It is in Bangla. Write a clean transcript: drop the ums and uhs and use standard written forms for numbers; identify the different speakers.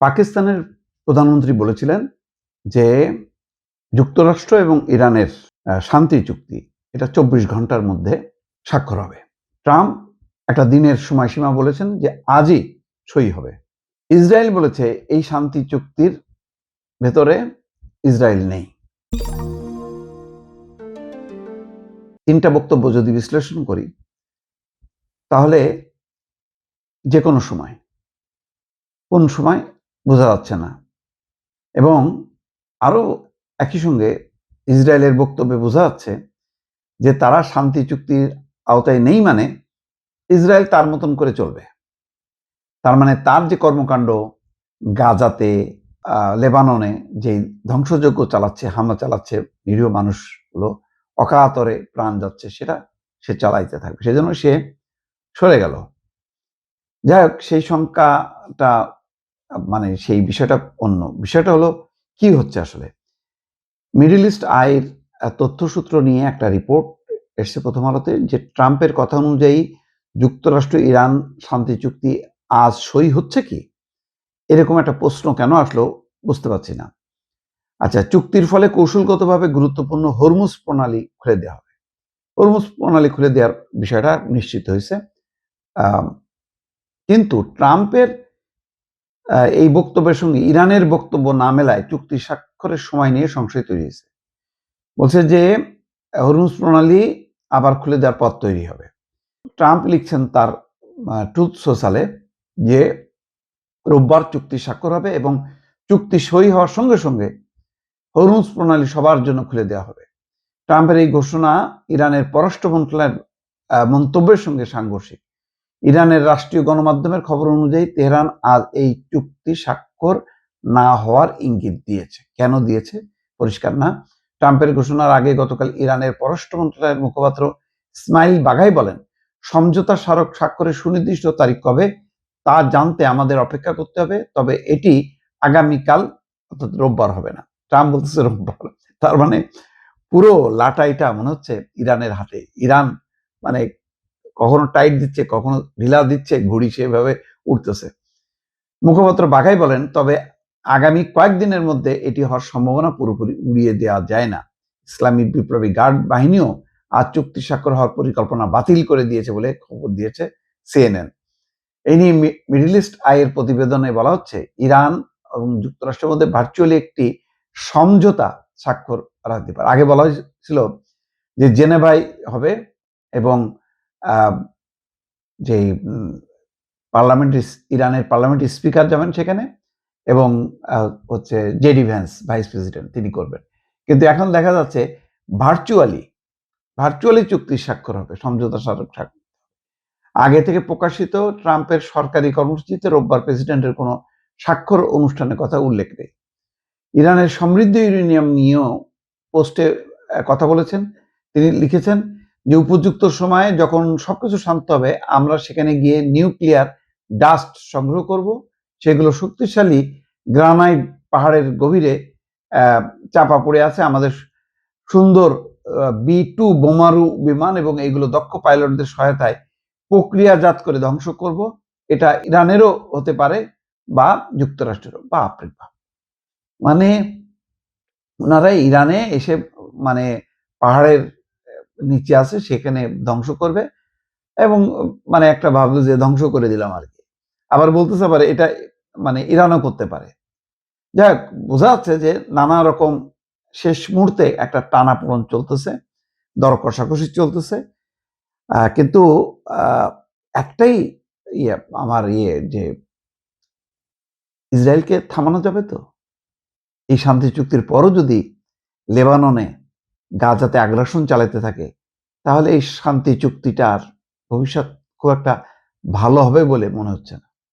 Speaker 1: পাকিস্তানের প্রধানমন্ত্রী বলেছিলেন যে যুক্তরাষ্ট্র এবং ইরানের শান্তি চুক্তি এটা 24 ঘন্টার মধ্যে স্বাক্ষর হবে। ট্রাম্প একটা দিনের সময়সীমা বলেছেন যে আজই সই হবে। ইসরায়েল বলেছে এই শান্তি চুক্তির ভেতরে ইসরায়েল নেই। তিনটা বক্তব্য যদি বিশ্লেষণ করি তাহলে যে কোনো সময় কোন সময় বোঝা যাচ্ছে না, এবং আরো একই সঙ্গে ইসরায়েলের বক্তব্যে বোঝা যাচ্ছে যে তারা শান্তি চুক্তির আওতায় নেই, মানে ইসরায়েল তার মতন করে চলবে। তার মানে তার যে কর্মকাণ্ড গাজাতে লেবাননে যে ধ্বংসযজ্ঞ চালাচ্ছে, হামলা চালাচ্ছে, নিরীহ মানুষগুলো অকাতরে প্রাণ যাচ্ছে, সেটা সে চালাইতে থাকবে। সেজন্য সে সরে গেল। যাই হোক, সেই সংখ্যাটা মানে সেই বিষয়টা অন্য। বিষয়টা হলো কি হচ্ছে আসলে। মিডল ইস্ট আইর তথ্যসূত্র নিয়ে একটা রিপোর্ট এসছে প্রথম আলোতে, যে ট্রাম্পের কথা অনুযায়ী যুক্তরাষ্ট্র ইরান শান্তি চুক্তি আজ সই হচ্ছে কি, এরকম একটা প্রশ্ন কেন আসলো বুঝতে পারছি না। আচ্ছা, চুক্তির ফলে কৌশলগতভাবে গুরুত্বপূর্ণ হরমুজ প্রণালী খুলে দেওয়া হবে। হরমুজ প্রণালী খুলে দেওয়ার বিষয়টা নিশ্চিত হয়েছে, কিন্তু ট্রাম্পের এই বক্তব্যের সঙ্গে ইরানের বক্তব্য না মেলায় চুক্তি স্বাক্ষরের সময় নিয়ে সংশয় তৈরি হয়েছে। বলছে যে হরমুজ প্রণালী আবার খুলে দেওয়ার পথ তৈরি হবে। ট্রাম্প লিখছেন তার ট্রুথ সোশ্যালে যে রোববার চুক্তি স্বাক্ষর হবে এবং চুক্তি সই হওয়ার সঙ্গে সঙ্গে হরমুজ প্রণালী সবার জন্য খুলে দেওয়া হবে। ট্রাম্পের এই ঘোষণা ইরানের পররাষ্ট্র মন্ত্রণালয়ের মন্তব্যের সঙ্গে সাংঘর্ষিক। ইরানের রাষ্ট্রীয় গণমাধ্যমের খবর অনুযায়ী তেহরান আজ এই চুক্তি স্বাক্ষর না হওয়ার ইঙ্গিত দিয়েছে। কেন দিয়েছে পরিষ্কার না। ট্রাম্পের ঘোষণার আগে গতকাল ইরানের পররাষ্ট্র মন্ত্রণালয়ের মুখপাত্র ইসমাইল বাঘাই বলেন, সমঝোতা স্মারক স্বাক্ষরের সুনির্দিষ্ট তারিখ কবে তা জানতে আমাদের অপেক্ষা করতে হবে, তবে এটি আগামীকাল অর্থাৎ রোববার হবে না। ট্রাম্প বলতেছে রোববার। তার মানে পুরো লাটাইটা মনে হচ্ছে ইরানের হাতে। ইরান মানে কখনো টাইট দিচ্ছে, কখনো ঢিলা দিচ্ছে, ঘুড়ি সেভাবে উঠতেছে। মুখপাত্র বাঘাই বলেন, তবে আগামী কয়েকদিনের মধ্যে এটি হওয়ার সম্ভাবনা পুরোপুরি উড়িয়ে দেওয়া যায় না। ইসলামী বিপ্লবী গার্ড বাহিনীও আজ চুক্তি স্বাক্ষর হওয়ার পরিকল্পনা বাতিল করে দিয়েছে বলে খবর দিয়েছে সিএনএন। এই নিয়ে মিডল ইস্ট আইয়ের প্রতিবেদনে বলা হচ্ছে, ইরান এবং যুক্তরাষ্ট্রের মধ্যে ভার্চুয়ালি একটি সমঝোতা স্বাক্ষর করা হতে পারে। আগে বলা হয়েছিল যে জেনেভায় হবে, এবং যে ইরানের পার্লামেন্টের স্পিকার যাবেন সেখানে, এবং হচ্ছে জেডি ভ্যান্স ভাইস প্রেসিডেন্ট, তিনি করবেন। কিন্তু এখন দেখা যাচ্ছে ভার্চুয়ালি চুক্তি স্বাক্ষর হবে, সমঝোতা স্মারক স্বাক্ষর। আগে থেকে প্রকাশিত ট্রাম্পের সরকারি কর্মসূচিতে রোববার প্রেসিডেন্টের কোনো স্বাক্ষর অনুষ্ঠানের কথা উল্লেখ নেই। ইরানের সমৃদ্ধ ইউরেনিয়াম নিয়েও পোস্টে কথা বলেছেন। তিনি লিখেছেন যে উপযুক্ত সময়ে যখন সবকিছু শান্ত হবে, আমরা সেখানে গিয়ে নিউক্লিয়ার ডাস্ট সংগ্রহ করব। সেগুলো শক্তিশালী গ্রানাইট পাহাড়ের গভীরে চাপা পড়ে আছে। আমাদের সুন্দর B-2 বোমারু বিমান এবং এগুলো দক্ষ পাইলটদের সহায়তায় প্রক্রিয়াজাত করে ধ্বংস করব। এটা ইরানেরও হতে পারে বা যুক্তরাষ্ট্রেরও। বাপরে বাপ! মানে ওনারা ইরানে এসে মানে পাহাড়ের নিচে আছে, সেখানে ধ্বংস করবে, এবং মানে একটা ভাবলো যে ধ্বংস করে দিলাম আর কি। আবার বলতেছে পারে এটা মানে ইরানও করতে পারে। যাই হোক, বোঝা যাচ্ছে যে নানা রকম শেষ মুহূর্তে একটা টানাপোড়েন চলতেছে, দর কষাকষি চলতেছে। কিন্তু একটাই আমার যে ইসরায়েলকে থামানো যাবে তো? এই শান্তি চুক্তির পরও যদি লেবাননে গাজাতে আগ্রাসন চালাতে থাকে, তাহলে এই শান্তি চুক্তিটার ভবিষ্যৎ খুব একটা ভালো হবে বলে মনে হচ্ছে না।